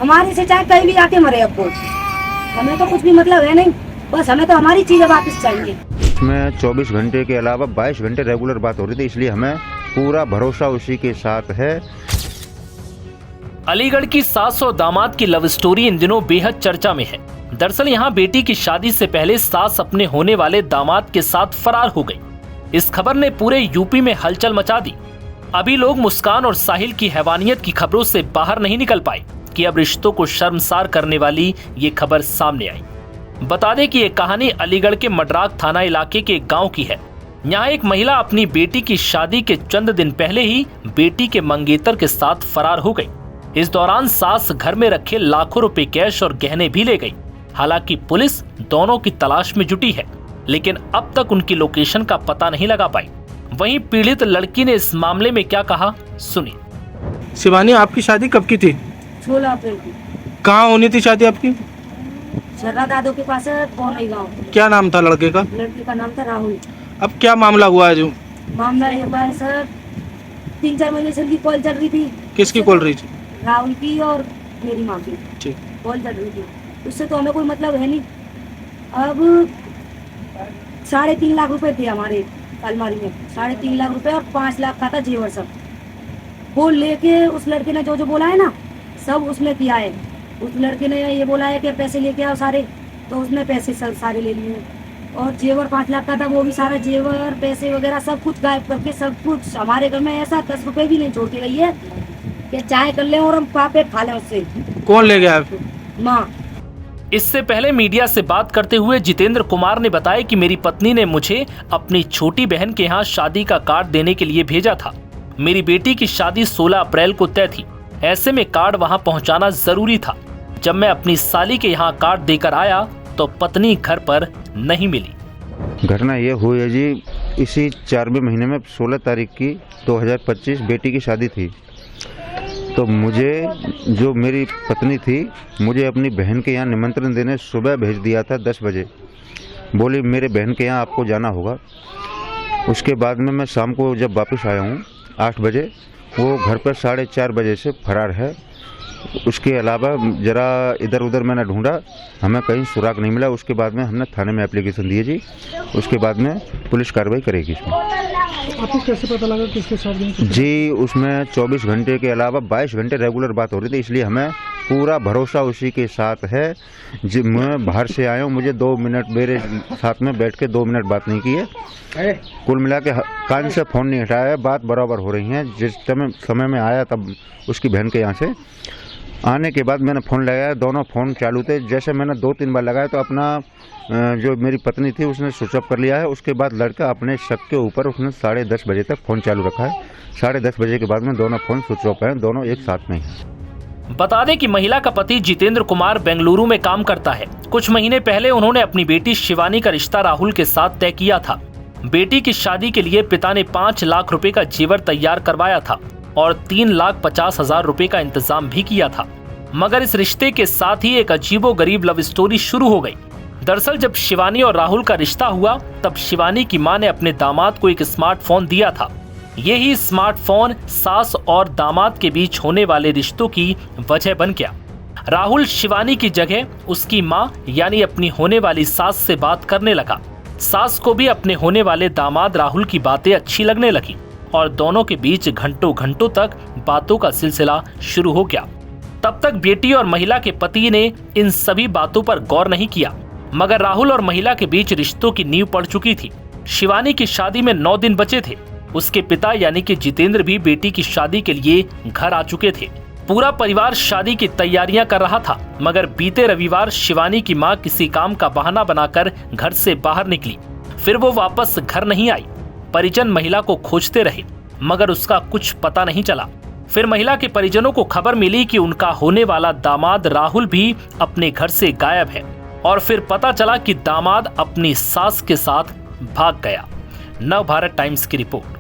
हमारे से चाहे कहीं भी आके मरे अब कोई, हमें तो कुछ भी मतलब है नहीं, बस हमें तो हमारी चीजें वापस चाहिए। इसमें 24 घंटे के अलावा 22 घंटे रेगुलर बात हो रही थी, इसलिए हमें पूरा भरोसा उसी के साथ है। अलीगढ़ की सास और दामाद की लव स्टोरी इन दिनों बेहद चर्चा में है। दरअसल यहाँ बेटी की शादी से पहले सास अपने होने वाले दामाद के साथ फरार हो गई। इस खबर ने पूरे यूपी में हलचल मचा दी। अभी लोग मुस्कान और साहिल की हैवानियत की खबरों से बाहर नहीं निकल पाए कि अब रिश्तों को शर्मसार करने वाली ये खबर सामने आई। बता दें कि ये कहानी अलीगढ़ के मडराक थाना इलाके के एक गांव की है। यहाँ एक महिला अपनी बेटी की शादी के चंद दिन पहले ही बेटी के मंगेतर के साथ फरार हो गई। इस दौरान सास घर में रखे लाखों रुपए कैश और गहने भी ले गई। हालांकि पुलिस दोनों की तलाश में जुटी है, लेकिन अब तक उनकी लोकेशन का पता नहीं लगा पाई। वहीं पीड़ित लड़की ने इस मामले में क्या कहा, सुनिए। शिवानी, आपकी शादी कब की थी? 16 अप्रैल की। कहाँ होनी थी शादी आपकी? शर्रा दादू के पास पौनी गाँव। क्या नाम था लड़के का? लड़के का नाम था राहुल। अब क्या मामला हुआ है? जो मामला ये हुआ है सर, 3-4 महीने से उनकी कॉल चल रही थी। किसकी कॉल रही थी? राहुल की और मेरी माँ की ठीक। कॉल चल रही थी। उससे तो हमें कोई मतलब है नहीं। अब 3.5 लाख रुपए थे हमारे अलमारी में, 3.5 लाख रुपए और 5 लाख का था जेवर सब। वो लेके उस लड़के ने जो बोला है ना, सब उसने किया है। उस लड़के ने ये बोला है कि पैसे लेके आओ सारे, तो उसने पैसे सारे ले लिए। और जेवर 5 लाख का था, वो भी सारा जेवर पैसे वगैरह सब कुछ गायब करके, सब कुछ हमारे घर में ऐसा 10 रुपए भी नहीं छोड़ के गई है कि चाय कर ले और हम पापे खा लें उससे। कौन ले गया आपको? माँ। इससे पहले मीडिया से बात करते हुए जितेंद्र कुमार ने बताया कि मेरी पत्नी ने मुझे अपनी छोटी बहन के यहाँ शादी का कार्ड देने के लिए भेजा था। मेरी बेटी की शादी 16 अप्रैल को तय थी, ऐसे में कार्ड वहाँ पहुँचाना जरूरी था। जब मैं अपनी साली के यहाँ कार्ड देकर आया तो पत्नी घर पर नहीं मिली। घटना ये हुई है जी, इसी 4वें महीने में 16 तारीख की 2025 बेटी की शादी थी। तो मुझे, जो मेरी पत्नी थी, मुझे अपनी बहन के यहाँ निमंत्रण देने सुबह भेज दिया था 10 बजे। बोली मेरे बहन के यहाँ आपको जाना होगा। उसके बाद में मैं शाम को जब वापस आया हूँ 8 बजे, वो घर पर 4:30 बजे से फरार है। उसके अलावा जरा इधर उधर मैंने ढूंढा, हमें कहीं सुराग नहीं मिला। उसके बाद में हमने थाने में एप्लीकेशन दिए जी। उसके बाद में पुलिस कार्रवाई करेगी इसमें। आपको कैसे पता लगा किसके साथ गई थी? जी, उसमें 24 घंटे के अलावा 22 घंटे रेगुलर बात हो रही थी, इसलिए हमें पूरा भरोसा उसी के साथ है। जी, मैं बाहर से आया हूँ, मुझे 2 मिनट मेरे साथ में बैठ के 2 मिनट बात नहीं की है। कुल मिला के कान से फ़ोन नहीं हटाया है, बात बराबर हो रही है। जिस समय में आया तब उसकी बहन के यहाँ से आने के बाद मैंने फ़ोन लगाया, दोनों फ़ोन चालू थे। जैसे मैंने 2-3 बार लगाया तो अपना जो मेरी पत्नी थी उसने स्विच ऑफ कर लिया है। उसके बाद लड़का अपने शक के ऊपर उसने 10:30 बजे तक फ़ोन चालू रखा है। 10:30 बजे के बाद में दोनों फ़ोन स्विच ऑफ हैं, दोनों एक साथ में हैं। बता दें कि महिला का पति जितेंद्र कुमार बेंगलुरु में काम करता है। कुछ महीने पहले उन्होंने अपनी बेटी शिवानी का रिश्ता राहुल के साथ तय किया था। बेटी की शादी के लिए पिता ने 5 लाख रुपए का जेवर तैयार करवाया था और 3,50,000 रुपए का इंतजाम भी किया था। मगर इस रिश्ते के साथ ही एक अजीबोगरीब लव स्टोरी शुरू हो गई। दरअसल जब शिवानी और राहुल का रिश्ता हुआ तब शिवानी की मां ने अपने दामाद को एक स्मार्टफोन दिया था। यही स्मार्टफोन सास और दामाद के बीच होने वाले रिश्तों की वजह बन गया। राहुल शिवानी की जगह उसकी मां यानी अपनी होने वाली सास से बात करने लगा। सास को भी अपने होने वाले दामाद राहुल की बातें अच्छी लगने लगी और दोनों के बीच घंटों घंटों तक बातों का सिलसिला शुरू हो गया। तब तक बेटी और महिला के पति ने इन सभी बातों पर गौर नहीं किया, मगर राहुल और महिला के बीच रिश्तों की नींव पड़ चुकी थी। शिवानी की शादी में 9 दिन बचे थे। उसके पिता यानी कि जितेंद्र भी बेटी की शादी के लिए घर आ चुके थे। पूरा परिवार शादी की तैयारियां कर रहा था, मगर बीते रविवार शिवानी की मां किसी काम का बहाना बनाकर घर से बाहर निकली। फिर वो वापस घर नहीं आई। परिजन महिला को खोजते रहे, मगर उसका कुछ पता नहीं चला। फिर महिला के परिजनों को खबर मिली कि उनका होने वाला दामाद राहुल भी अपने घर से गायब है और फिर पता चला कि दामाद अपनी सास के साथ भाग गया। नव भारत टाइम्स की रिपोर्ट।